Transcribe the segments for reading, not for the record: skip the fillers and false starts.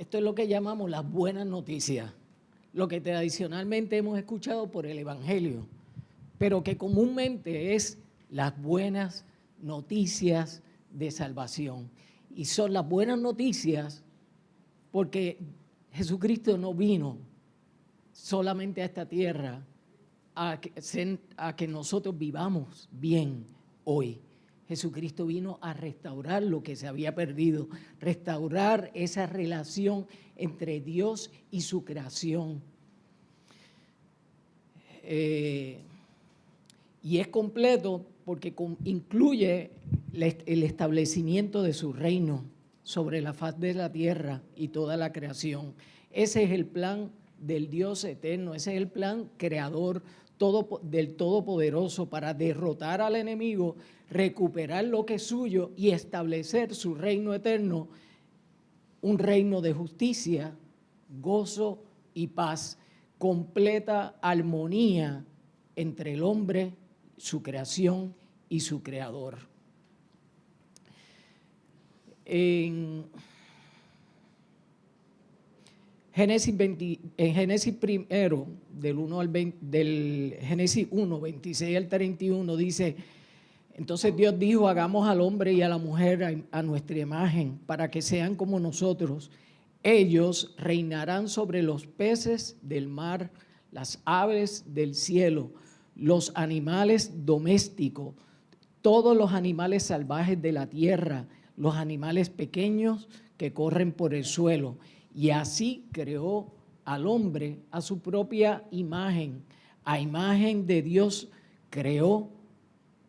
Esto es lo que llamamos las buenas noticias, lo que tradicionalmente hemos escuchado por el Evangelio, pero que comúnmente es las buenas noticias de salvación. Y son las buenas noticias porque Jesucristo no vino solamente a esta tierra a que nosotros vivamos bien hoy. Jesucristo vino a restaurar lo que se había perdido, restaurar esa relación entre Dios y su creación. Y es completo porque incluye el establecimiento de su reino sobre la faz de la tierra y toda la creación. Ese es el plan del Dios eterno, ese es el plan creador del Todopoderoso para derrotar al enemigo, recuperar lo que es suyo y establecer su reino eterno, un reino de justicia, gozo y paz, completa armonía entre el hombre, su creación y su creador. En Génesis primero, del Génesis 1, 26 al 31, dice: entonces Dios dijo, hagamos al hombre y a la mujer a nuestra imagen, para que sean como nosotros. Ellos reinarán sobre los peces del mar, las aves del cielo, los animales domésticos, todos los animales salvajes de la tierra, los animales pequeños que corren por el suelo. Y así creó al hombre a su propia imagen. A imagen de Dios creó,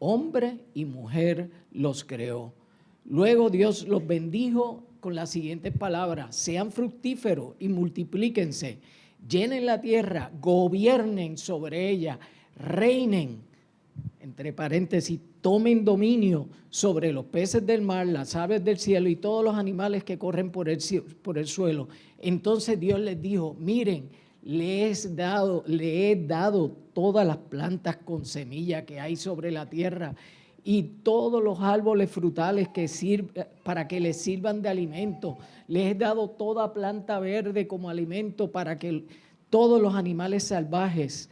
hombre y mujer los creó. Luego Dios los bendijo con las siguientes palabras: sean fructíferos y multiplíquense, llenen la tierra, gobiernen sobre ella, reinen, entre paréntesis, tomen dominio sobre los peces del mar, las aves del cielo y todos los animales que corren por el suelo. Entonces Dios les dijo: miren, le he dado todas las plantas con semilla que hay sobre la tierra y todos los árboles frutales para que les sirvan de alimento. Les he dado toda planta verde como alimento para que todos los animales salvajes,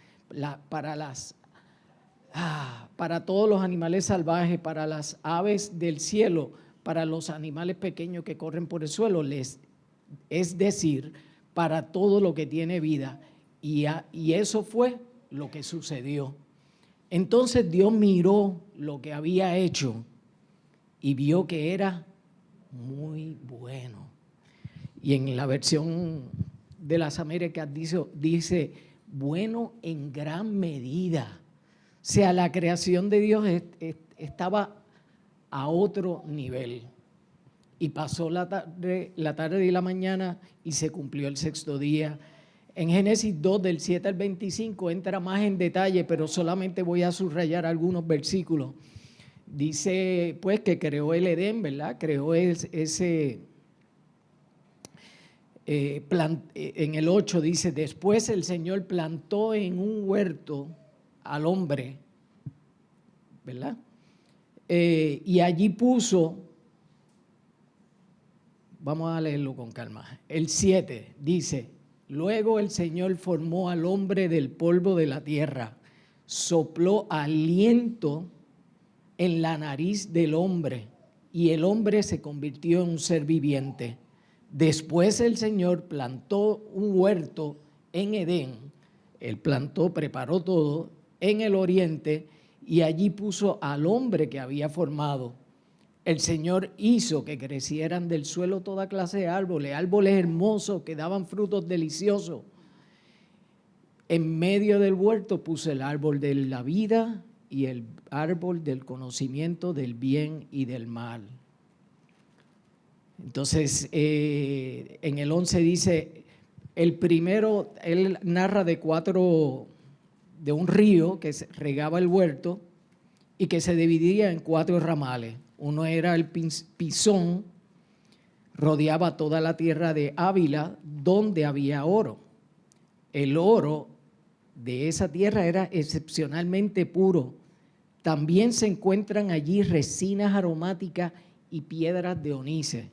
para todos los animales salvajes, para las aves del cielo, para los animales pequeños que corren por el suelo, es decir, para todo lo que tiene vida. Y eso fue lo que sucedió. Entonces Dios miró lo que había hecho y vio que era muy bueno. Y en la versión de las Américas dice bueno en gran medida. O sea, la creación de Dios estaba a otro nivel. Y pasó la tarde y la mañana y se cumplió el sexto día. En Génesis 2, del 7 al 25, entra más en detalle, pero solamente voy a subrayar algunos versículos. Dice, pues, que creó el Edén, ¿verdad? Creó en el 8 dice: después el Señor plantó en un huerto al hombre, ¿verdad? Y allí puso, vamos a leerlo con calma, el 7 dice: luego el Señor formó al hombre del polvo de la tierra, sopló aliento en la nariz del hombre y el hombre se convirtió en un ser viviente. Después el Señor plantó un huerto en Edén, él plantó, preparó todo en el oriente y allí puso al hombre que había formado. El Señor hizo que crecieran del suelo toda clase de árboles, árboles hermosos que daban frutos deliciosos. En medio del huerto puso el árbol de la vida y el árbol del conocimiento del bien y del mal. Entonces, en el 11 dice, el primero, él narra de un río que regaba el huerto y que se dividía en 4 ramales. Uno era el Pisón, rodeaba toda la tierra de Ávila, donde había oro. El oro de esa tierra era excepcionalmente puro. También se encuentran allí resinas aromáticas y piedras de onice.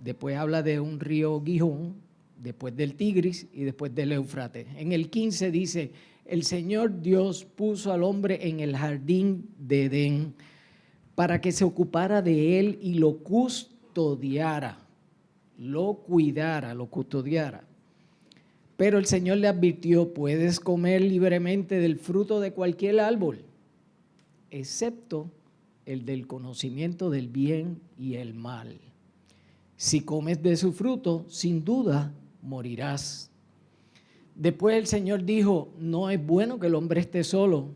después habla de un río Gihón, después del Tigris y después del Éufrates. En el 15 dice, el Señor Dios puso al hombre en el jardín de Edén para que se ocupara de él y lo custodiara, lo cuidara, lo custodiara. Pero el Señor le advirtió, puedes comer libremente del fruto de cualquier árbol, excepto el del conocimiento del bien y el mal. Si comes de su fruto, sin duda morirás. Después el Señor dijo, no es bueno que el hombre esté solo.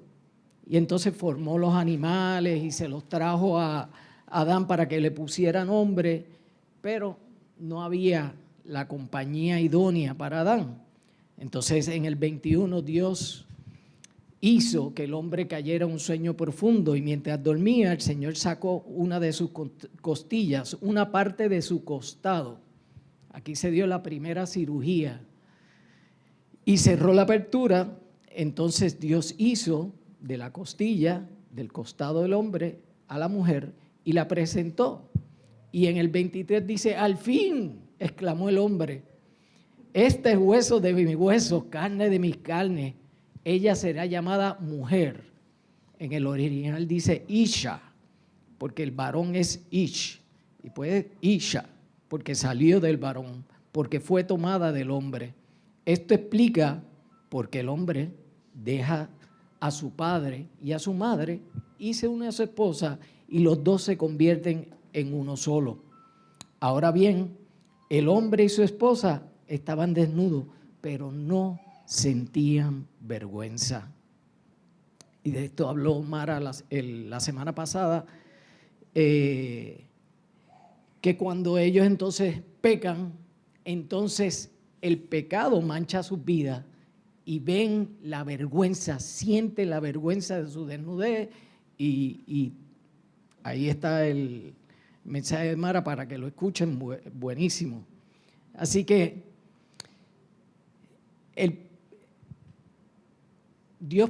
Y entonces formó los animales y se los trajo a Adán para que le pusiera nombre, pero no había la compañía idónea para Adán. Entonces en el 21 Dios hizo que el hombre cayera en un sueño profundo y mientras dormía el Señor sacó una de sus costillas, una parte de su costado. Aquí se dio la primera cirugía y cerró la apertura. Entonces Dios hizo de la costilla, del costado del hombre a la mujer y la presentó. Y en el 23 dice, al fin, exclamó el hombre, este es hueso de mis huesos, carne de mis carnes. Ella será llamada mujer. En el original dice Isha, porque el varón es Ish. Y pues Isha, porque salió del varón, porque fue tomada del hombre. Esto explica por qué el hombre deja a su padre y a su madre y se une a su esposa y los dos se convierten en uno solo. Ahora bien, el hombre y su esposa estaban desnudos, pero no sentían vergüenza. Y de esto habló Mara la semana pasada, que cuando ellos entonces pecan, entonces el pecado mancha sus vidas y ven la vergüenza, sienten la vergüenza de su desnudez y ahí está el mensaje de Mara para que lo escuchen, buenísimo. Así que Dios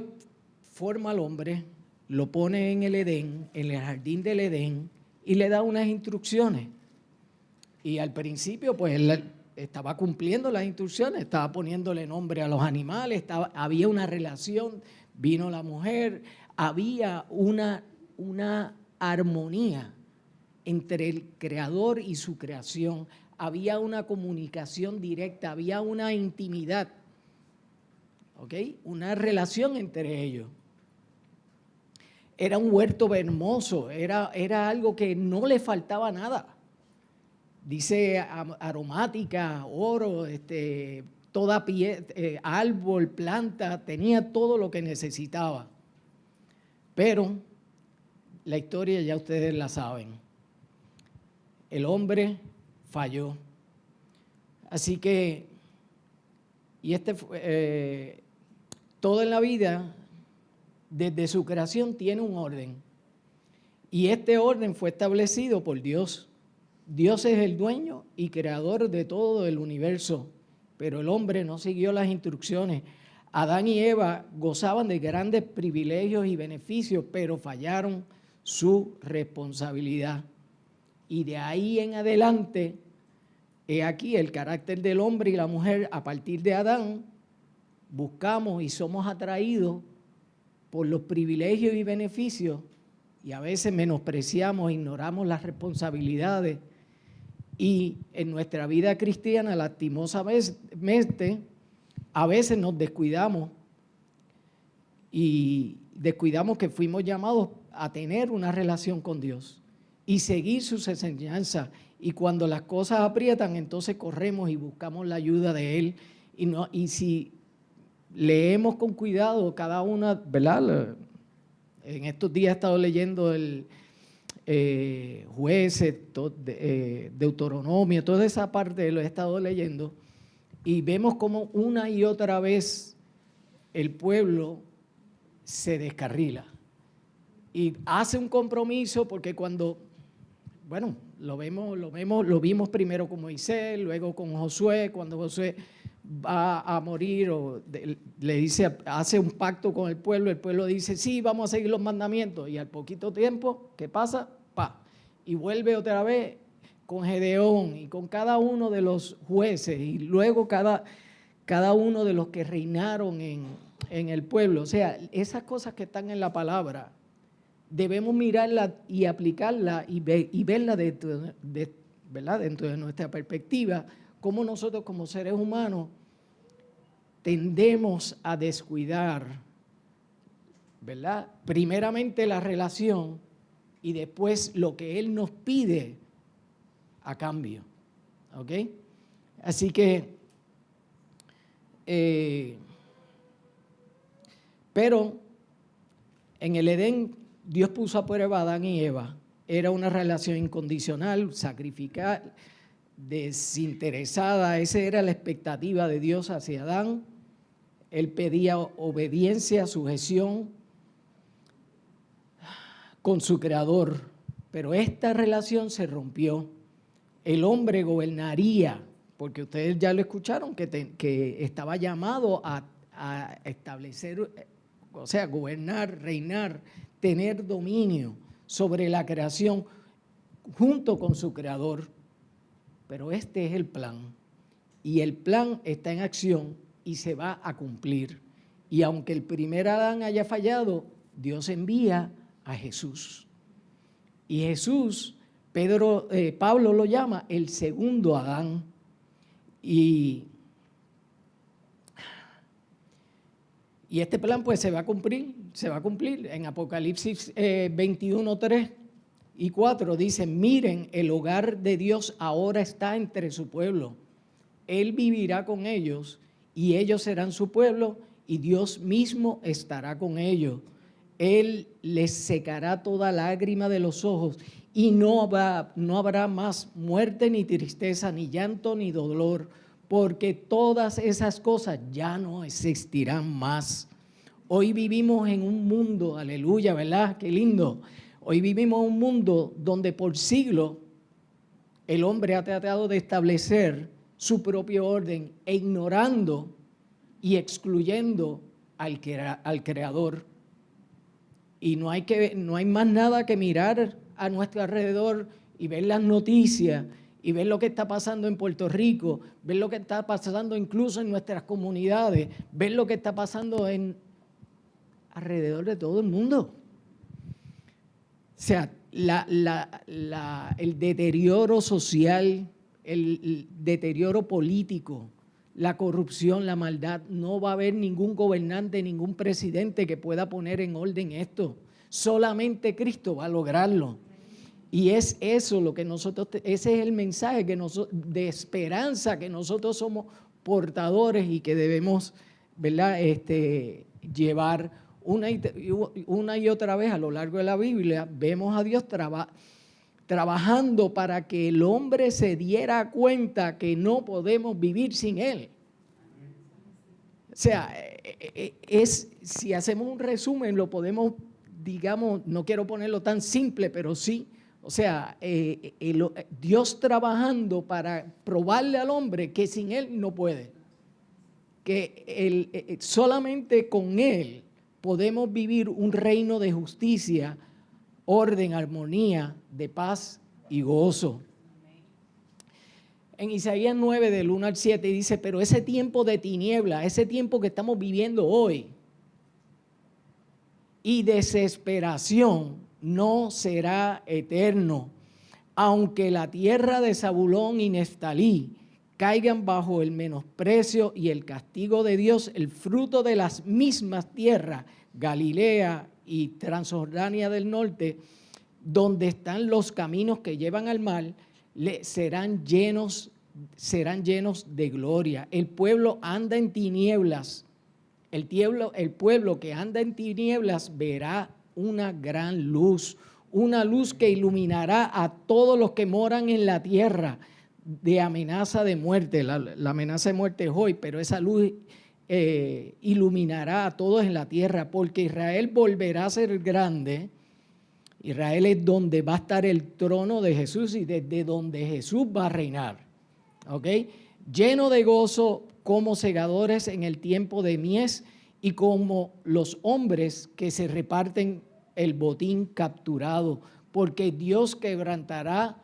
forma al hombre, lo pone en el Edén, en el jardín del Edén y le da unas instrucciones. Y al principio pues él estaba cumpliendo las instrucciones, estaba poniéndole nombre a los animales, había una relación, vino la mujer, había una armonía entre el creador y su creación, había una comunicación directa, había una intimidad, ¿ok? Una relación entre ellos. Era un huerto hermoso, era algo que no le faltaba nada. Dice aromática, oro, toda árbol, planta, tenía todo lo que necesitaba. Pero la historia ya ustedes la saben. El hombre falló. Así que, todo en la vida, desde su creación, tiene un orden. Y este orden fue establecido por Dios. Dios es el dueño y creador de todo el universo, pero el hombre no siguió las instrucciones. Adán y Eva gozaban de grandes privilegios y beneficios, pero fallaron su responsabilidad. Y de ahí en adelante, he aquí el carácter del hombre y la mujer a partir de Adán, buscamos y somos atraídos por los privilegios y beneficios y a veces menospreciamos, ignoramos las responsabilidades y en nuestra vida cristiana lastimosamente a veces nos descuidamos y descuidamos que fuimos llamados a tener una relación con Dios y seguir sus enseñanzas y cuando las cosas aprietan entonces corremos y buscamos la ayuda de Él y si leemos con cuidado cada una, ¿verdad? En estos días he estado leyendo el Jueces, Deuteronomio, toda esa parte lo he estado leyendo y vemos cómo una y otra vez el pueblo se descarrila y hace un compromiso porque cuando, bueno, lo vimos primero con Moisés, luego con Josué, cuando Josué va a morir o le dice, hace un pacto con el pueblo dice, sí, vamos a seguir los mandamientos y al poquito tiempo, ¿qué pasa? Y vuelve otra vez con Gedeón y con cada uno de los jueces y luego cada uno de los que reinaron en el pueblo. O sea, esas cosas que están en la palabra, debemos mirarlas y aplicarlas y verlas ¿verdad? Dentro de nuestra perspectiva, cómo nosotros como seres humanos tendemos a descuidar, ¿verdad? Primeramente la relación y después lo que Él nos pide a cambio, ¿ok? Así que, pero en el Edén Dios puso a prueba a Adán y Eva. Era una relación incondicional, sacrificial, desinteresada. Esa era la expectativa de Dios hacia Adán. Él pedía obediencia, sujeción con su creador. Pero esta relación se rompió. El hombre gobernaría, porque ustedes ya lo escucharon, que estaba llamado a establecer, o sea, gobernar, reinar, tener dominio sobre la creación junto con su creador. Pero este es el plan. Y el plan está en acción y se va a cumplir. Y aunque el primer Adán haya fallado, Dios envía a Jesús. Y Jesús, Pablo lo llama el segundo Adán. Y este plan pues se va a cumplir. En Apocalipsis 21, 3 y 4 dice, miren, el hogar de Dios ahora está entre su pueblo. Él vivirá con ellos y ellos serán su pueblo y Dios mismo estará con ellos. Él les secará toda lágrima de los ojos y no habrá más muerte, ni tristeza, ni llanto, ni dolor, porque todas esas cosas ya no existirán más. Hoy vivimos en un mundo, aleluya, ¿verdad? Qué lindo. Hoy vivimos en un mundo donde por siglos el hombre ha tratado de establecer su propio orden e ignorando y excluyendo al Creador. Y no hay más nada que mirar a nuestro alrededor y ver las noticias y ver lo que está pasando en Puerto Rico, ver lo que está pasando incluso en nuestras comunidades, ver lo que está pasando alrededor de todo el mundo. O sea, el deterioro social, el deterioro político, la corrupción, la maldad, no va a haber ningún gobernante, ningún presidente que pueda poner en orden esto. Solamente Cristo va a lograrlo. Y es eso lo que ese es el mensaje de esperanza que nosotros somos portadores y que debemos, ¿verdad? Llevar una y otra vez a lo largo de la Biblia. Vemos a Dios trabajando para que el hombre se diera cuenta que no podemos vivir sin Él. O sea, si hacemos un resumen, lo podemos, digamos, no quiero ponerlo tan simple, pero sí. O sea, Dios trabajando para probarle al hombre que sin Él no puede. Que solamente con Él podemos vivir un reino de justicia, orden, armonía, de paz y gozo. En Isaías 9, del 1 al 7, dice, pero ese tiempo de tiniebla, ese tiempo que estamos viviendo hoy, y desesperación, no será eterno, aunque la tierra de Zabulón y Neftalí caigan bajo el menosprecio y el castigo de Dios, el fruto de las mismas tierras, Galilea y Transjordania del norte, donde están los caminos que llevan al mar, serán llenos de gloria. El pueblo anda en tinieblas. El pueblo que anda en tinieblas verá una gran luz, una luz que iluminará a todos los que moran en la tierra de amenaza de muerte. La amenaza de muerte es hoy, pero esa luz iluminará a todos en la tierra, porque Israel volverá a ser grande. Israel es donde va a estar el trono de Jesús y desde donde Jesús va a reinar. ¿Ok? Lleno de gozo como segadores en el tiempo de mies y como los hombres que se reparten el botín capturado, porque Dios quebrantará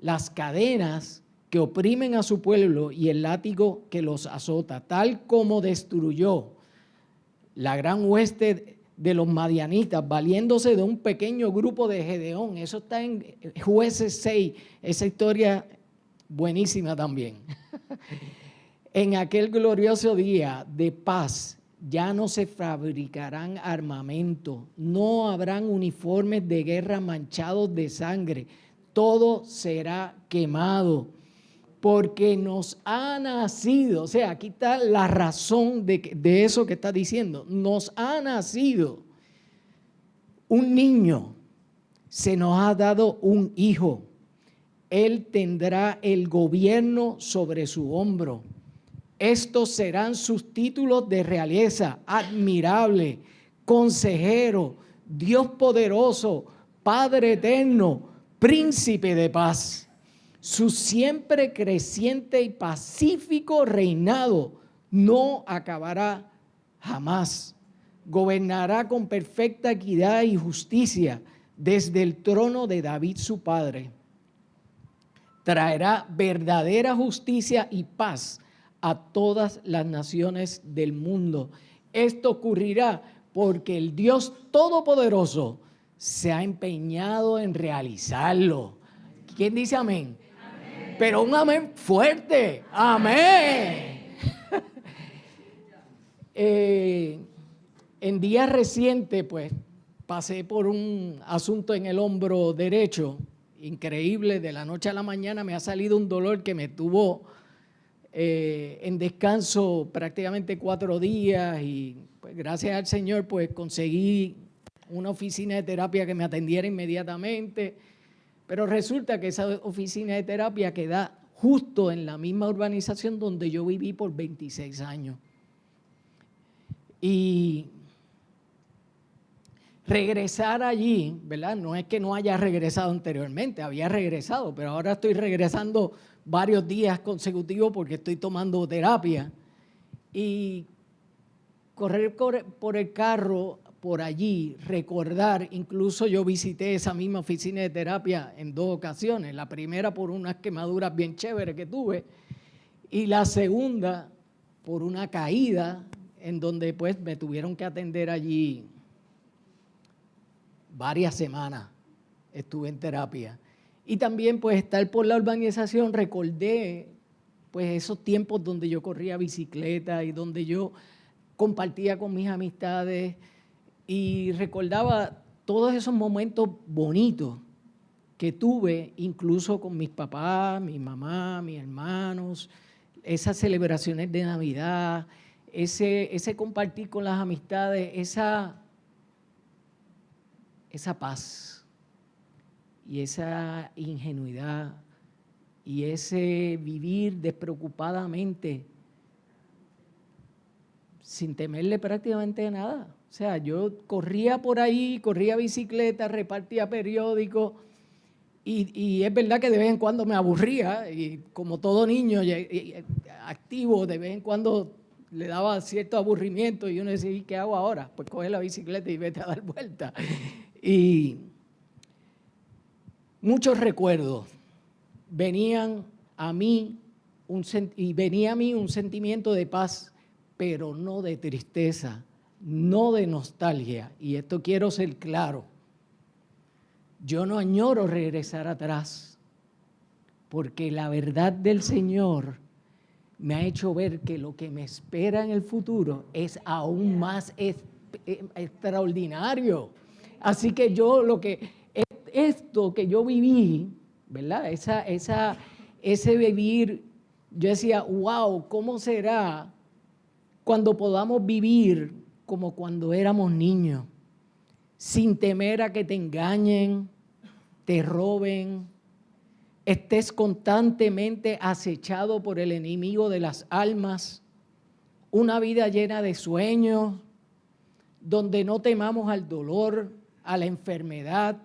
las cadenas que oprimen a su pueblo y el látigo que los azota, tal como destruyó la gran hueste de los madianitas, valiéndose de un pequeño grupo de Gedeón. Eso está en Jueces 6, esa historia buenísima también. En aquel glorioso día de paz ya no se fabricarán armamento, no habrán uniformes de guerra manchados de sangre, todo será quemado, porque nos ha nacido, o sea, aquí está la razón de eso que está diciendo, nos ha nacido un niño, se nos ha dado un hijo, él tendrá el gobierno sobre su hombro. Estos serán sus títulos de realeza: admirable, consejero, Dios poderoso, Padre eterno, príncipe de paz. Su siempre creciente y pacífico reinado no acabará jamás. Gobernará con perfecta equidad y justicia desde el trono de David su padre. Traerá verdadera justicia y paz a todas las naciones del mundo. Esto ocurrirá porque el Dios Todopoderoso se ha empeñado en realizarlo. ¿Quién dice amén? Amén. Pero un amén fuerte. Amén. En días recientes, pues, pasé por un asunto en el hombro derecho, increíble, de la noche a la mañana me ha salido un dolor que me tuvo en descanso prácticamente 4 días y pues, gracias al Señor pues conseguí una oficina de terapia que me atendiera inmediatamente, pero resulta que esa oficina de terapia queda justo en la misma urbanización donde yo viví por 26 años. Y regresar allí, ¿verdad? No es que no haya regresado anteriormente, había regresado, pero ahora estoy regresando varios días consecutivos porque estoy tomando terapia. Y correr por el carro por allí, recordar, incluso yo visité esa misma oficina de terapia en 2 ocasiones. La primera por unas quemaduras bien chéveres que tuve y la segunda por una caída en donde pues me tuvieron que atender allí varias semanas. Estuve en terapia. Y también pues estar por la urbanización, recordé pues esos tiempos donde yo corría bicicleta y donde yo compartía con mis amistades y recordaba todos esos momentos bonitos que tuve incluso con mis papás, mi mamá, mis hermanos, esas celebraciones de Navidad, ese compartir con las amistades, esa paz y esa ingenuidad y ese vivir despreocupadamente sin temerle prácticamente nada. O sea, yo corría por ahí, corría bicicleta, repartía periódicos y es verdad que de vez en cuando me aburría y como todo niño activo, de vez en cuando le daba cierto aburrimiento y uno decía, ¿y qué hago ahora? Pues coge la bicicleta y vete a dar vuelta. Y muchos recuerdos venían a mí un sentimiento de paz, pero no de tristeza, no de nostalgia. Y esto quiero ser claro. Yo no añoro regresar atrás, porque la verdad del Señor me ha hecho ver que lo que me espera en el futuro es aún más extraordinario. Así que esto que yo viví, ¿verdad? Ese vivir, yo decía, wow, ¿cómo será cuando podamos vivir como cuando éramos niños? Sin temer a que te engañen, te roben, estés constantemente acechado por el enemigo de las almas, una vida llena de sueños, donde no temamos al dolor, a la enfermedad,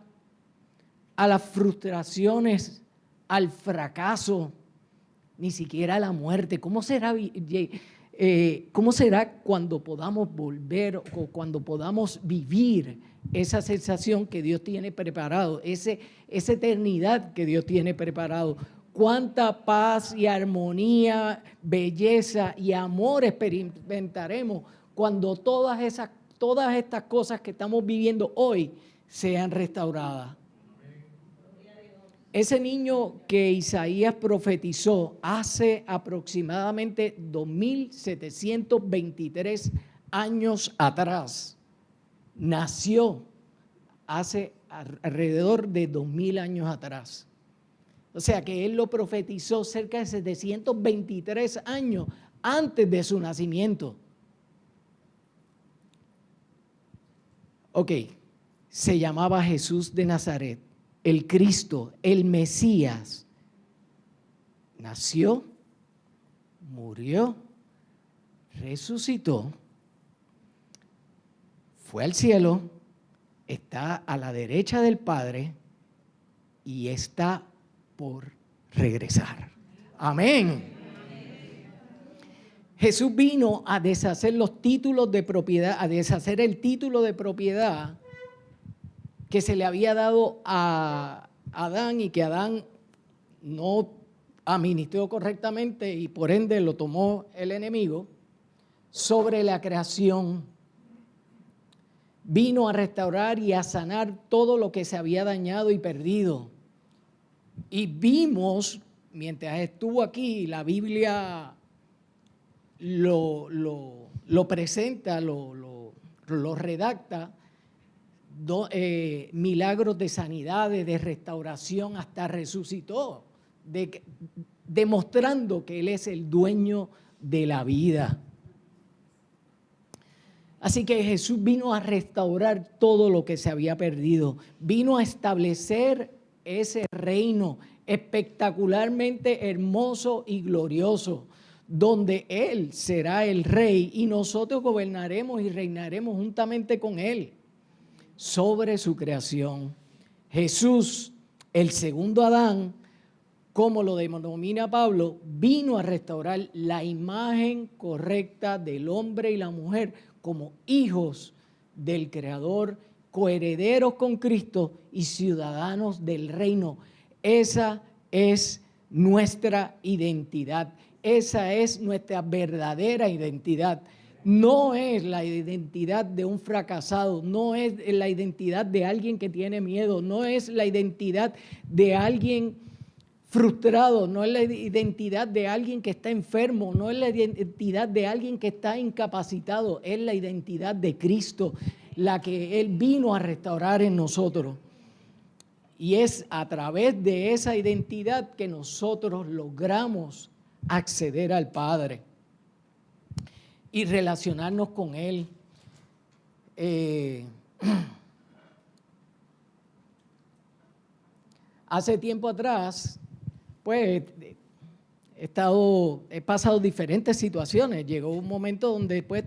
a las frustraciones, al fracaso, ni siquiera a la muerte. ¿Cómo será ¿Cómo será cuando podamos volver o cuando podamos vivir esa sensación que Dios tiene preparado, esa eternidad que Dios tiene preparado? Cuánta paz y armonía, belleza y amor experimentaremos cuando todas estas cosas que estamos viviendo hoy sean restauradas. Ese niño que Isaías profetizó hace aproximadamente 2723 años atrás, nació hace alrededor de 2000 años atrás. O sea que él lo profetizó cerca de 723 años antes de su nacimiento. Ok, se llamaba Jesús de Nazaret, el Cristo, el Mesías. Nació, murió, resucitó, fue al cielo, está a la derecha del Padre y está por regresar. Amén. Jesús vino a deshacer los títulos de propiedad, a deshacer el título de propiedad que se le había dado a Adán y que Adán no administró correctamente y por ende lo tomó el enemigo sobre la creación. Vino a restaurar y a sanar todo lo que se había dañado y perdido. Y vimos, mientras estuvo aquí, la Biblia lo presenta, lo redacta, milagros de sanidades, de restauración, hasta resucitó, demostrando que Él es el dueño de la vida. Así que Jesús vino a restaurar todo lo que se había perdido, vino a establecer ese reino espectacularmente hermoso y glorioso, donde Él será el rey y nosotros gobernaremos y reinaremos juntamente con Él sobre su creación. Jesús, el segundo Adán, como lo denomina Pablo, vino a restaurar la imagen correcta del hombre y la mujer como hijos del Creador, coherederos con Cristo y ciudadanos del reino. Esa es nuestra identidad, esa es nuestra verdadera identidad. No es la identidad de un fracasado, no es la identidad de alguien que tiene miedo, no es la identidad de alguien frustrado, no es la identidad de alguien que está enfermo, no es la identidad de alguien que está incapacitado, es la identidad de Cristo, la que Él vino a restaurar en nosotros. Y es a través de esa identidad que nosotros logramos acceder al Padre y relacionarnos con Él. Hace tiempo atrás, pues, he pasado diferentes situaciones. Llegó un momento donde, pues,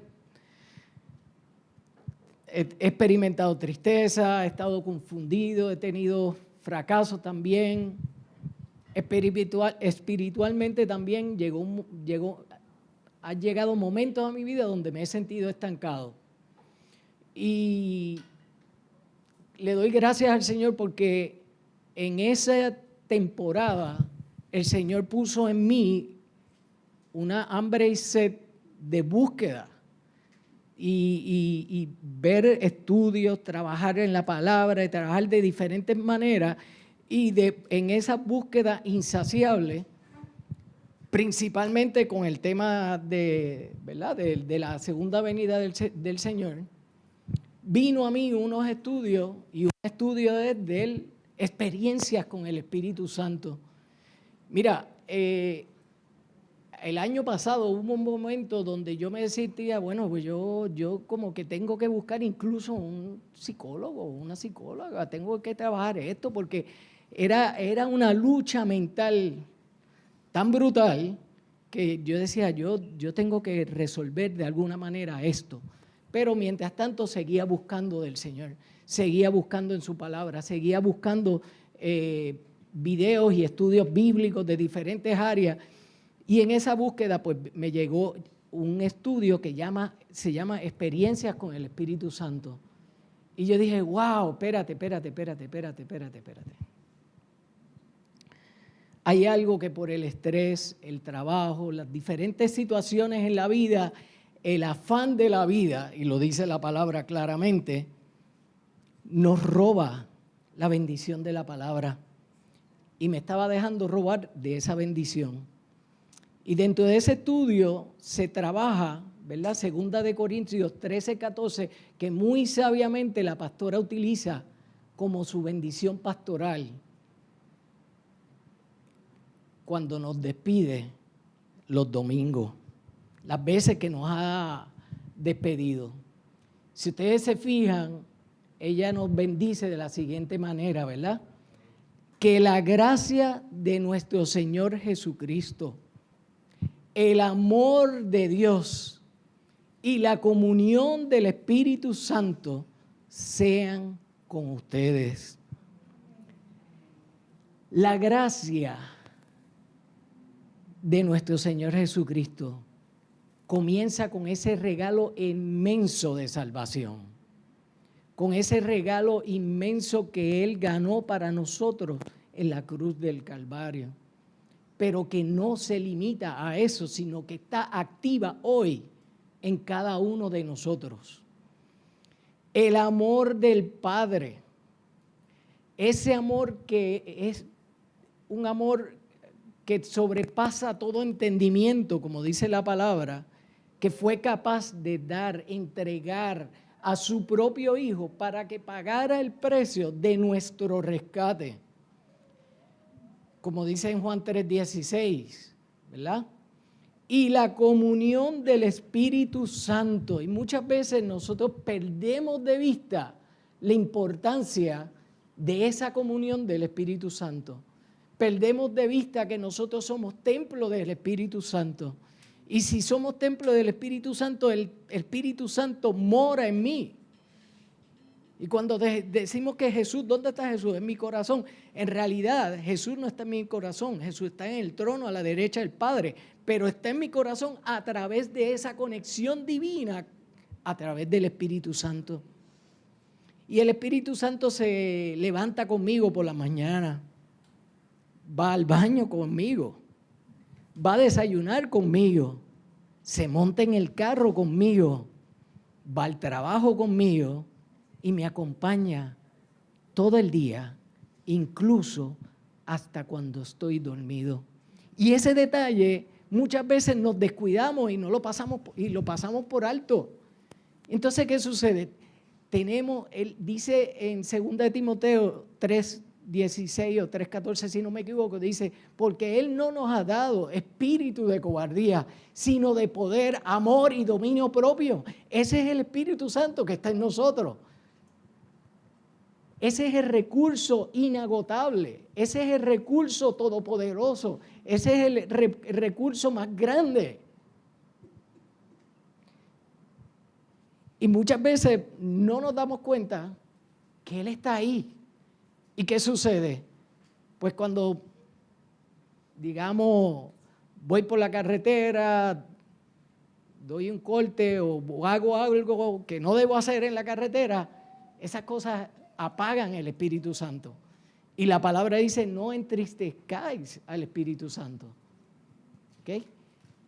he experimentado tristeza, he estado confundido, he tenido fracasos también. Espiritualmente también han llegado momentos a mi vida donde me he sentido estancado. Y le doy gracias al Señor porque en esa temporada el Señor puso en mí una hambre y sed de búsqueda y ver estudios, trabajar en la palabra, trabajar de diferentes maneras y en esa búsqueda insaciable, principalmente con el tema ¿verdad? de la segunda venida del Señor, vino a mí unos estudios y un estudio de experiencias con el Espíritu Santo. Mira, el año pasado hubo un momento donde yo me sentía, bueno, pues yo como que tengo que buscar incluso un psicólogo, una psicóloga, tengo que trabajar esto porque era una lucha mental tan brutal que yo decía, yo tengo que resolver de alguna manera esto. Pero mientras tanto seguía buscando del Señor, seguía buscando en su palabra, seguía buscando videos y estudios bíblicos de diferentes áreas. Y en esa búsqueda pues me llegó un estudio que se llama Experiencias con el Espíritu Santo. Y yo dije, wow, espérate. Hay algo que por el estrés, el trabajo, las diferentes situaciones en la vida, el afán de la vida, y lo dice la palabra claramente, nos roba la bendición de la palabra. Y me estaba dejando robar de esa bendición. Y dentro de ese estudio se trabaja, ¿verdad? 2 de Corintios 13, 14, que muy sabiamente la pastora utiliza como su bendición pastoral cuando nos despide los domingos, las veces que nos ha despedido. Si ustedes se fijan, ella nos bendice de la siguiente manera, ¿verdad? Que la gracia de nuestro Señor Jesucristo, el amor de Dios y la comunión del Espíritu Santo sean con ustedes. La gracia de nuestro Señor Jesucristo comienza con ese regalo inmenso de salvación, con ese regalo inmenso que Él ganó para nosotros en la cruz del Calvario, pero que no se limita a eso, sino que está activa hoy en cada uno de nosotros. El amor del Padre, ese amor que es un amor que sobrepasa todo entendimiento, como dice la palabra, que fue capaz de dar, entregar a su propio Hijo para que pagara el precio de nuestro rescate. Como dice en Juan 3:16, ¿verdad? Y la comunión del Espíritu Santo. Y muchas veces nosotros perdemos de vista la importancia de esa comunión del Espíritu Santo. Perdemos de vista que nosotros somos templo del Espíritu Santo. Y si somos templo del Espíritu Santo, el Espíritu Santo mora en mí. Y cuando decimos que Jesús, ¿dónde está Jesús? En mi corazón. En realidad, Jesús no está en mi corazón. Jesús está en el trono a la derecha del Padre. Pero está en mi corazón a través de esa conexión divina, a través del Espíritu Santo. Y el Espíritu Santo se levanta conmigo por la mañana. Va al baño conmigo. Va a desayunar conmigo. Se monta en el carro conmigo. Va al trabajo conmigo. Y me acompaña todo el día, incluso hasta cuando estoy dormido. Y ese detalle muchas veces nos descuidamos y lo pasamos por alto. Entonces, ¿qué sucede? Él dice en 2 de Timoteo 3:16 o 3:14, si no me equivoco, dice, porque Él no nos ha dado espíritu de cobardía, sino de poder, amor y dominio propio. Ese es el Espíritu Santo que está en nosotros. Ese es el recurso inagotable, ese es el recurso todopoderoso, ese es el recurso más grande. Y muchas veces no nos damos cuenta que Él está ahí. ¿Y qué sucede? Pues cuando, digamos, voy por la carretera, doy un corte o hago algo que no debo hacer en la carretera, esas cosas apagan el Espíritu Santo. Y la palabra dice, no entristezcáis al Espíritu Santo. ¿Okay?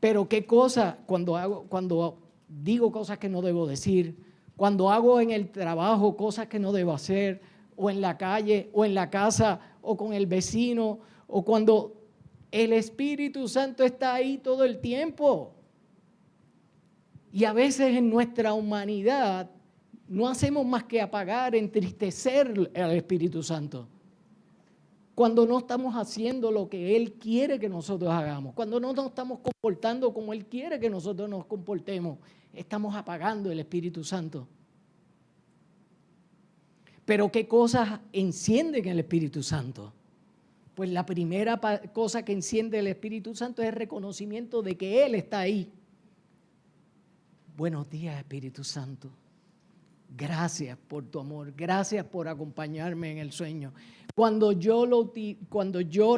Pero qué cosa cuando digo cosas que no debo decir, cuando hago en el trabajo cosas que no debo hacer, o en la calle, o en la casa, o con el vecino, o cuando el Espíritu Santo está ahí todo el tiempo. Y a veces en nuestra humanidad no hacemos más que apagar, entristecer al Espíritu Santo. Cuando no estamos haciendo lo que Él quiere que nosotros hagamos, cuando no nos estamos comportando como Él quiere que nosotros nos comportemos, estamos apagando el Espíritu Santo. Pero ¿qué cosas encienden el Espíritu Santo? Pues la primera cosa que enciende el Espíritu Santo es el reconocimiento de que Él está ahí. Buenos días, Espíritu Santo. gracias por tu amor, gracias por acompañarme en el sueño. Cuando yo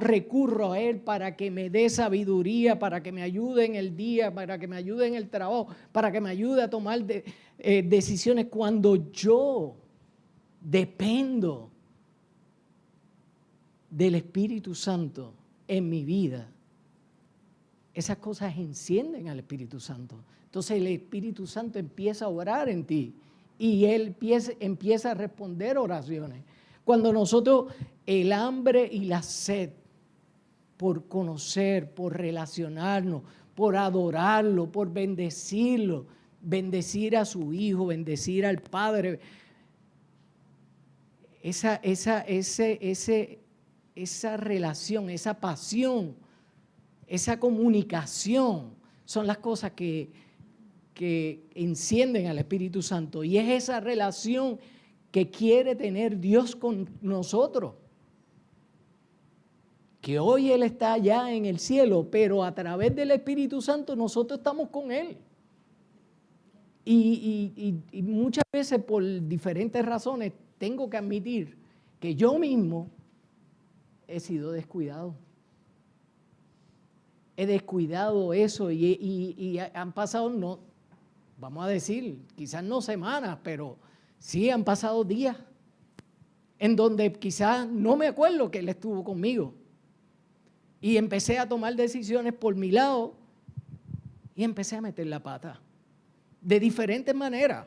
recurro a Él para que me dé sabiduría, para que me ayude en el día, para que me ayude en el trabajo, para que me ayude a tomar decisiones, cuando yo dependo del Espíritu Santo en mi vida, esas cosas encienden al Espíritu Santo. Entonces el Espíritu Santo empieza a orar en ti y Él empieza a responder oraciones. Cuando nosotros, el hambre y la sed por conocer, por relacionarnos, por adorarlo, por bendecirlo, bendecir a su Hijo, bendecir al Padre, esa relación, esa pasión, esa comunicación son las cosas que encienden al Espíritu Santo, y es esa relación que quiere tener Dios con nosotros, que hoy Él está allá en el cielo, pero a través del Espíritu Santo nosotros estamos con Él. Y muchas veces por diferentes razones tengo que admitir que yo mismo he sido descuidado. He descuidado eso y han pasado, no, vamos a decir, quizás no semanas, pero sí han pasado días en donde quizás no me acuerdo que Él estuvo conmigo. Y empecé a tomar decisiones por mi lado y empecé a meter la pata. De diferentes maneras.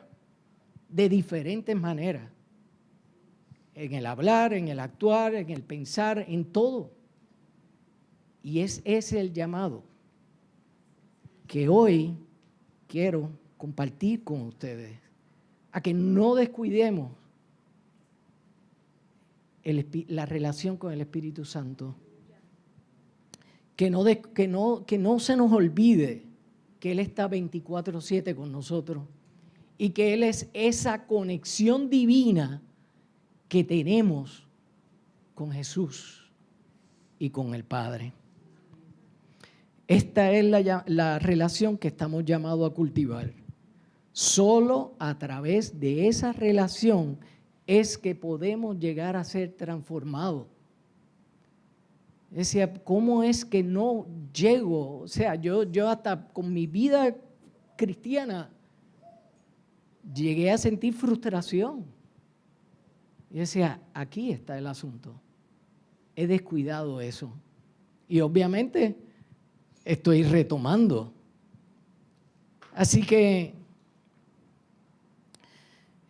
En el hablar, en el actuar, en el pensar, en todo. Y ese es el llamado que hoy quiero compartir con ustedes, a que no descuidemos la relación con el Espíritu Santo, que no se nos olvide que Él está 24/7 con nosotros y que Él es esa conexión divina que tenemos con Jesús y con el Padre. Esta es la relación que estamos llamados a cultivar. Solo a través de esa relación es que podemos llegar a ser transformados. Decía, ¿cómo es que no llego? O sea, yo hasta con mi vida cristiana llegué a sentir frustración. Y decía, aquí está el asunto. He descuidado eso. Y obviamente estoy retomando. Así que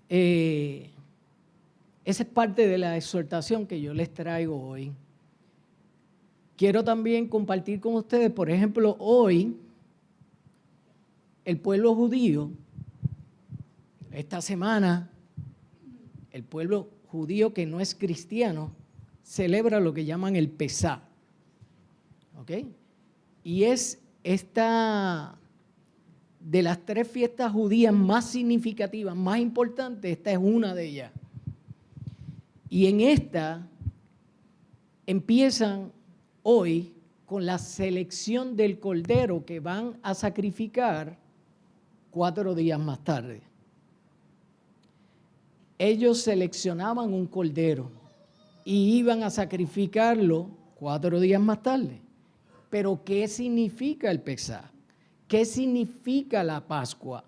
esa es parte de la exhortación que yo les traigo hoy. Quiero también compartir con ustedes, por ejemplo, hoy el pueblo judío, esta semana, el pueblo judío que no es cristiano, celebra lo que llaman el Pesá. ¿Ok? Y es esta, de las 3 fiestas judías más significativas, más importantes, esta es una de ellas. Y en esta empiezan hoy con la selección del cordero que van a sacrificar 4 días más tarde. Ellos seleccionaban un cordero y iban a sacrificarlo 4 días más tarde. Pero ¿qué significa el Pesá? ¿Qué significa la Pascua?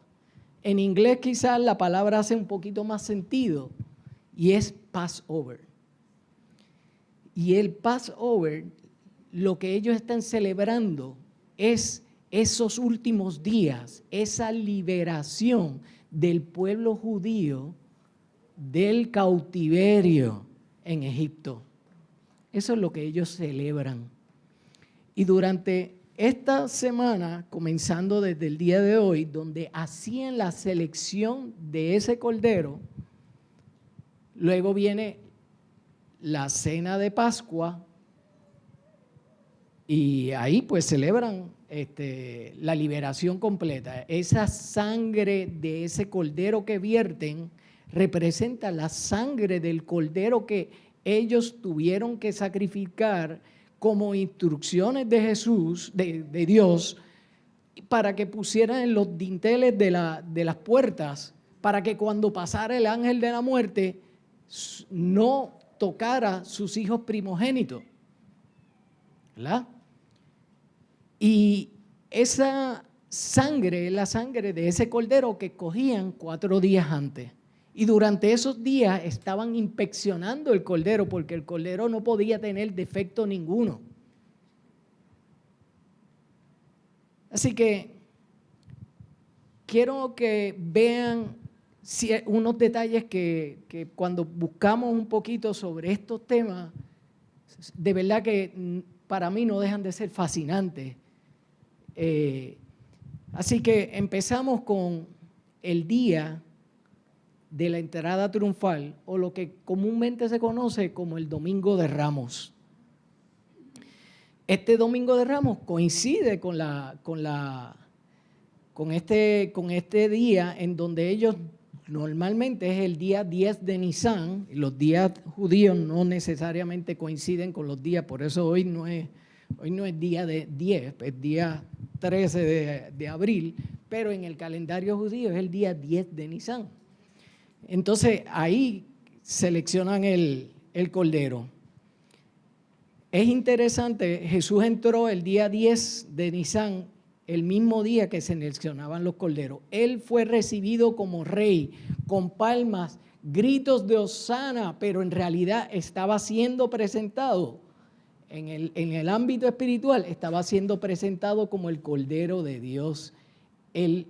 En inglés quizás la palabra hace un poquito más sentido y es Passover. Y el Passover, lo que ellos están celebrando es esos últimos días, esa liberación del pueblo judío del cautiverio en Egipto. Eso es lo que ellos celebran. Y durante esta semana, comenzando desde el día de hoy, donde hacían la selección de ese cordero, luego viene la cena de Pascua y ahí pues celebran la liberación completa. Esa sangre de ese cordero que vierten representa la sangre del cordero que ellos tuvieron que sacrificar como instrucciones de Jesús, de Dios, para que pusieran en los dinteles de las puertas para que cuando pasara el ángel de la muerte no tocara sus hijos primogénitos, ¿verdad? Y esa sangre es la sangre de ese cordero que cogían 4 días antes. Y durante esos días estaban inspeccionando el cordero porque el cordero no podía tener defecto ninguno. Así que quiero que vean unos detalles que cuando buscamos un poquito sobre estos temas, de verdad que para mí no dejan de ser fascinantes. Así que empezamos con el día de la entrada triunfal, o lo que comúnmente se conoce como el Domingo de Ramos. Este Domingo de Ramos coincide con este día en donde ellos normalmente es el día 10 de Nisan. Los días judíos no necesariamente coinciden con los días, por eso hoy no es día de 10, es día 13 de abril, pero en el calendario judío es el día 10 de Nisan. Entonces ahí seleccionan el cordero. Es interesante, Jesús entró el día 10 de Nisan, el mismo día que se seleccionaban los corderos. Él fue recibido como rey, con palmas, gritos de hosana, pero en realidad estaba siendo presentado, en el ámbito espiritual, estaba siendo presentado como el Cordero de Dios, el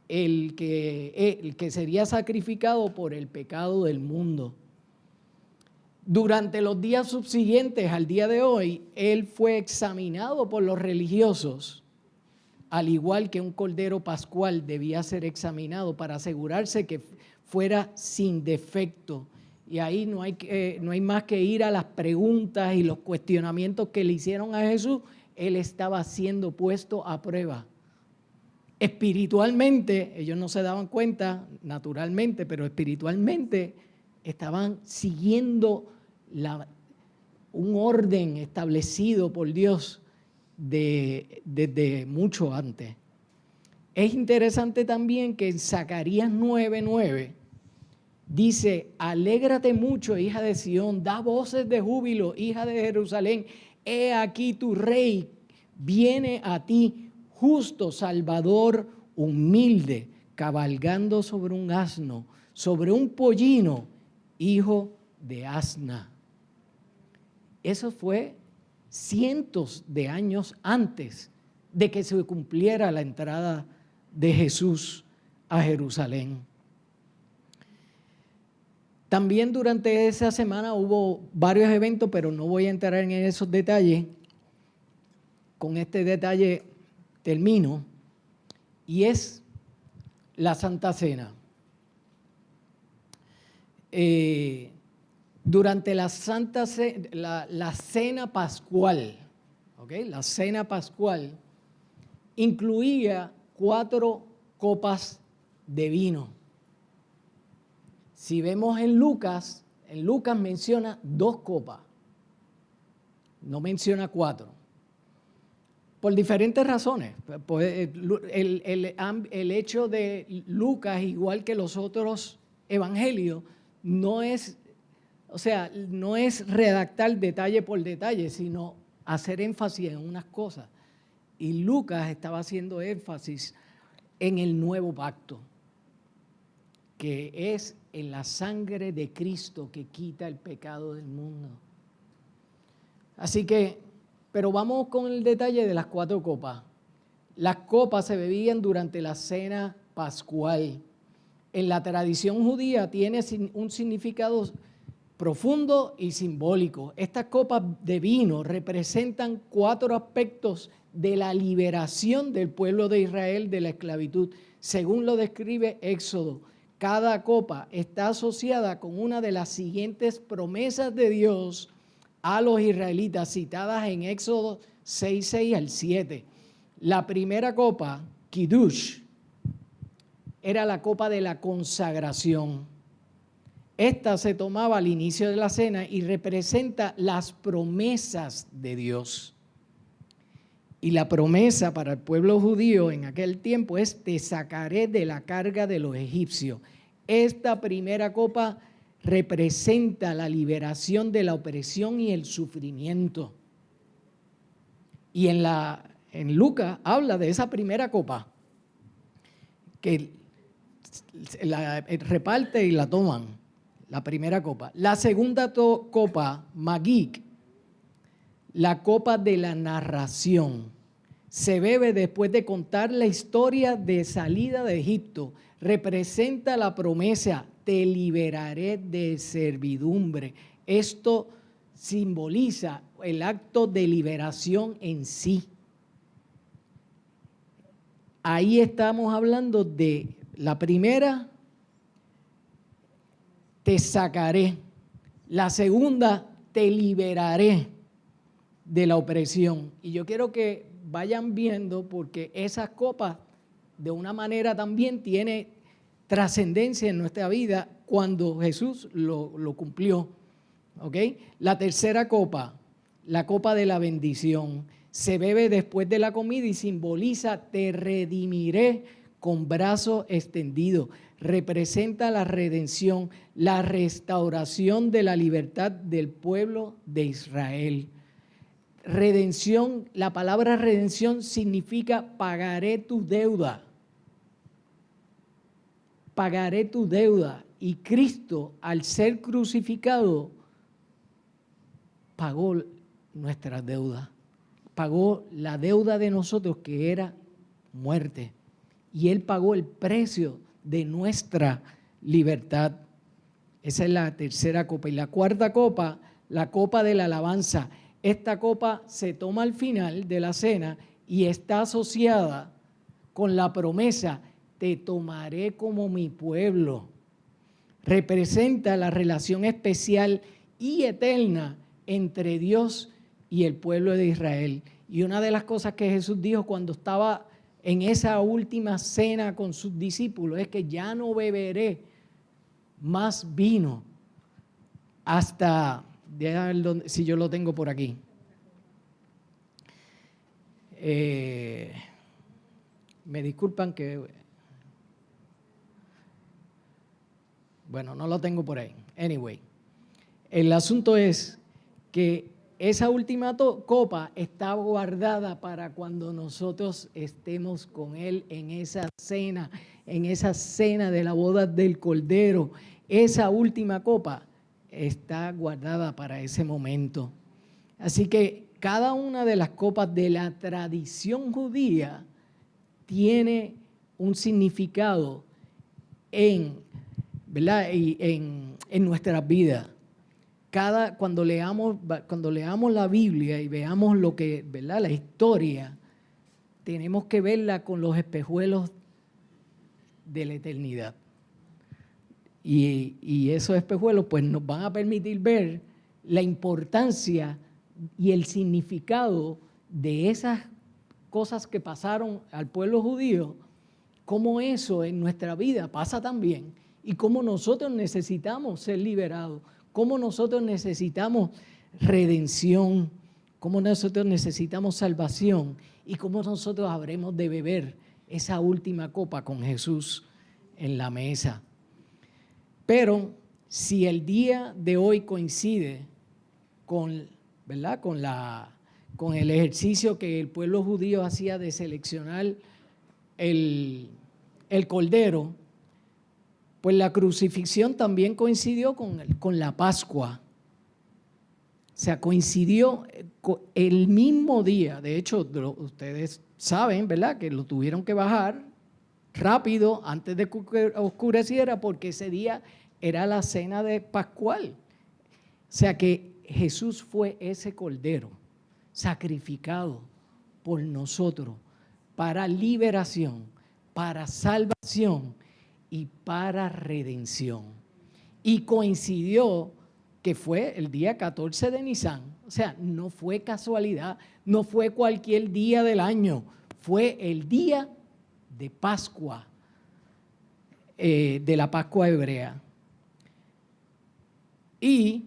que sería sacrificado por el pecado del mundo. Durante los días subsiguientes al día de hoy, él fue examinado por los religiosos, al igual que un cordero pascual debía ser examinado para asegurarse que fuera sin defecto. Y ahí no hay más que ir a las preguntas y los cuestionamientos que le hicieron a Jesús. Él estaba siendo puesto a prueba. Espiritualmente, ellos no se daban cuenta naturalmente, pero espiritualmente estaban siguiendo un orden establecido por Dios desde mucho antes. Es interesante también que en Zacarías 9:9 dice: alégrate mucho, hija de Sión, da voces de júbilo, hija de Jerusalén, he aquí tu rey viene a ti, justo, salvador, humilde, cabalgando sobre un asno, sobre un pollino, hijo de asna. Eso fue cientos de años antes de que se cumpliera la entrada de Jesús a Jerusalén. También durante esa semana hubo varios eventos, pero no voy a entrar en esos detalles. Con este detalle termino, y es la Santa Cena. Durante la cena pascual, la cena pascual incluía 4 copas de vino. Si vemos en Lucas menciona 2 copas, no menciona 4. Por diferentes razones. El hecho de Lucas, igual que los otros evangelios, no es redactar detalle por detalle, sino hacer énfasis en unas cosas. Y Lucas estaba haciendo énfasis en el nuevo pacto, que es en la sangre de Cristo que quita el pecado del mundo. Así que, pero vamos con el detalle de las 4 copas. Las copas se bebían durante la cena pascual. En la tradición judía tiene un significado profundo y simbólico. Estas copas de vino representan 4 aspectos de la liberación del pueblo de Israel de la esclavitud, según lo describe Éxodo. Cada copa está asociada con una de las siguientes promesas de Dios a los israelitas, citadas en Éxodo 6:6 al 7. La primera copa, Kiddush, era la copa de la consagración. Esta se tomaba al inicio de la cena y representa las promesas de Dios. Y la promesa para el pueblo judío en aquel tiempo es: te sacaré de la carga de los egipcios. Esta primera copa representa la liberación de la opresión y el sufrimiento. Y en Lucas habla de esa primera copa, que la reparte y la toman, la primera copa. La segunda copa, Magig, la copa de la narración, se bebe después de contar la historia de salida de Egipto. Representa la promesa: te liberaré de servidumbre. Esto simboliza el acto de liberación en sí. Ahí estamos hablando de la primera, te sacaré. La segunda, te liberaré de la opresión. Y yo quiero que vayan viendo, porque esas copas de una manera también tiene trascendencia en nuestra vida cuando Jesús lo cumplió. ¿Ok? La tercera copa, la copa de la bendición, se bebe después de la comida y simboliza: te redimiré con brazos extendidos. Representa la redención, la restauración de la libertad del pueblo de Israel. Redención, la palabra redención significa pagaré tu deuda. Pagaré tu deuda. Y Cristo, al ser crucificado, pagó nuestra deuda. Pagó la deuda de nosotros, que era muerte. Y Él pagó el precio de nuestra libertad. Esa es la tercera copa. Y la cuarta copa, la copa de la alabanza. Esta copa se toma al final de la cena y está asociada con la promesa: te tomaré como mi pueblo. Representa la relación especial y eterna entre Dios y el pueblo de Israel. Y una de las cosas que Jesús dijo cuando estaba en esa última cena con sus discípulos es que ya no beberé más vino hasta, si yo lo tengo por aquí. Me disculpan que, bueno, no lo tengo por ahí. Anyway, el asunto es que esa última copa está guardada para cuando nosotros estemos con Él en esa cena de la boda del Cordero. Esa última copa está guardada para ese momento. Así que cada una de las copas de la tradición judía tiene un significado ¿verdad? en nuestras vidas. Cuando leamos la Biblia y veamos lo que, ¿verdad?, la historia, tenemos que verla con los espejuelos de la eternidad. Y esos espejuelos pues nos van a permitir ver la importancia y el significado de esas cosas que pasaron al pueblo judío, cómo eso en nuestra vida pasa también y cómo nosotros necesitamos ser liberados, cómo nosotros necesitamos redención, cómo nosotros necesitamos salvación y cómo nosotros habremos de beber esa última copa con Jesús en la mesa. Pero si el día de hoy coincide con, ¿verdad?, con el ejercicio que el pueblo judío hacía de seleccionar el cordero, pues la crucifixión también coincidió con la Pascua. O sea, coincidió el mismo día. De hecho, ustedes saben, ¿verdad?, que lo tuvieron que bajar rápido antes de que oscureciera, porque ese día era la cena de Pascual. O sea que Jesús fue ese cordero sacrificado por nosotros para liberación, para salvación y para redención. Y coincidió que fue el día 14 de Nisan. O sea, no fue casualidad, no fue cualquier día del año, fue el día de Pascua, de la Pascua hebrea. Y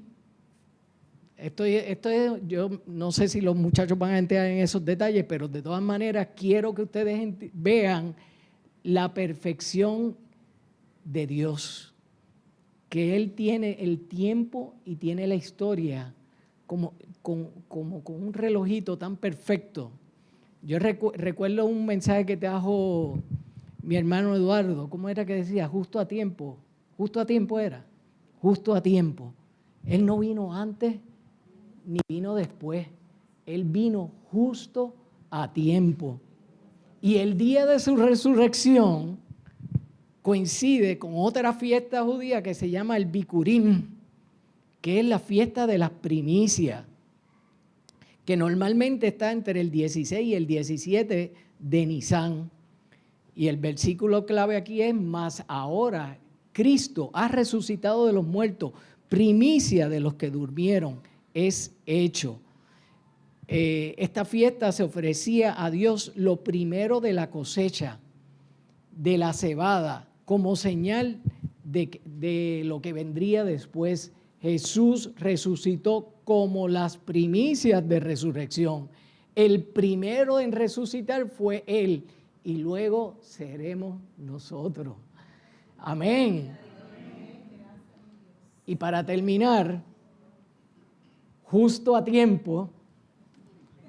yo no sé si los muchachos van a entrar en esos detalles, pero de todas maneras quiero que ustedes vean la perfección de Dios, que Él tiene el tiempo y tiene la historia como con un relojito tan perfecto. Yo recuerdo un mensaje que trajo mi hermano Eduardo. ¿Cómo era que decía? Justo a tiempo. Justo a tiempo era. Justo a tiempo. Él no vino antes ni vino después. Él vino justo a tiempo. Y el día de su resurrección coincide con otra fiesta judía que se llama el Bikurim, que es la fiesta de las primicias, que normalmente está entre el 16 y el 17 de Nisan. Y el versículo clave aquí es: mas ahora Cristo ha resucitado de los muertos, primicia de los que durmieron es hecho. Esta fiesta se ofrecía a Dios lo primero de la cosecha, de la cebada, como señal de lo que vendría después. Jesús resucitó como las primicias de resurrección. El primero en resucitar fue Él y luego seremos nosotros. Amén. Y para terminar, justo a tiempo,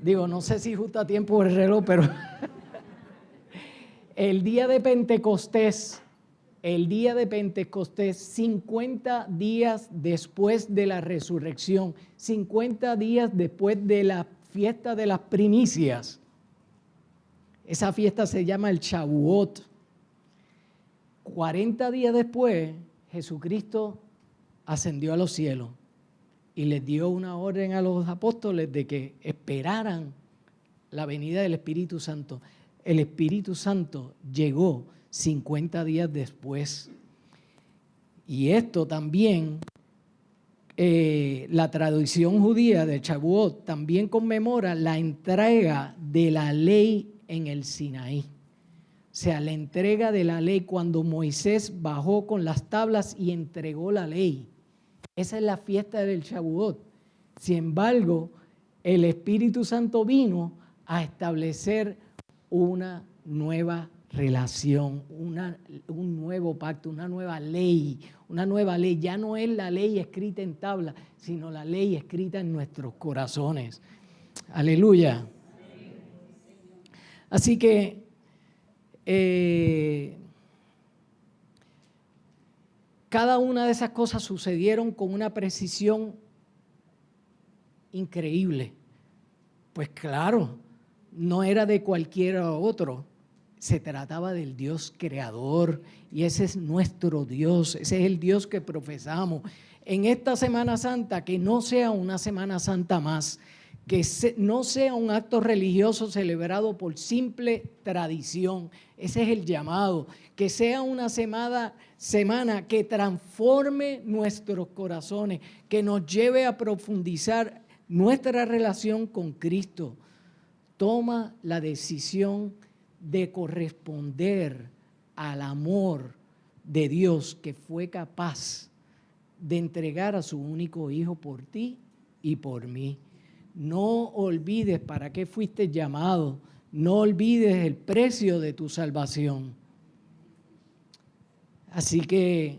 digo, no sé si justo a tiempo el reloj, pero el día de Pentecostés, 50 días después de la resurrección, 50 días después de la fiesta de las primicias. Esa fiesta se llama el Shavuot. 40 días después, Jesucristo ascendió a los cielos y les dio una orden a los apóstoles de que esperaran la venida del Espíritu Santo. El Espíritu Santo llegó 50 días después. Y esto también, la tradición judía de Shavuot también conmemora la entrega de la ley en el Sinaí. O sea, la entrega de la ley cuando Moisés bajó con las tablas y entregó la ley. Esa es la fiesta del Shavuot. Sin embargo, el Espíritu Santo vino a establecer una nueva relación, un nuevo pacto, una nueva ley. Ya no es la ley escrita en tabla, sino la ley escrita en nuestros corazones. Aleluya. Así que cada una de esas cosas sucedieron con una precisión increíble. Pues claro, no era de cualquiera otro, se trataba del Dios creador y ese es nuestro Dios, ese es el Dios que profesamos. En esta Semana Santa, que no sea una Semana Santa más, que no sea un acto religioso celebrado por simple tradición, ese es el llamado, que sea una semana que transforme nuestros corazones, que nos lleve a profundizar nuestra relación con Cristo. Toma la decisión de corresponder al amor de Dios que fue capaz de entregar a su único Hijo por ti y por mí. No olvides para qué fuiste llamado, no olvides el precio de tu salvación. Así que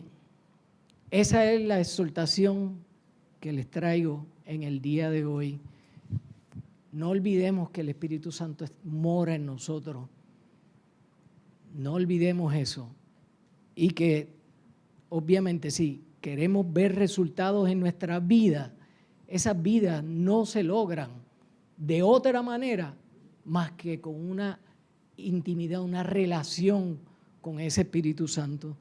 esa es la exhortación que les traigo en el día de hoy. No olvidemos que el Espíritu Santo mora en nosotros. No olvidemos eso. Y que, obviamente, sí, queremos ver resultados en nuestra vida. Esas vidas no se logran de otra manera más que con una intimidad, una relación con ese Espíritu Santo.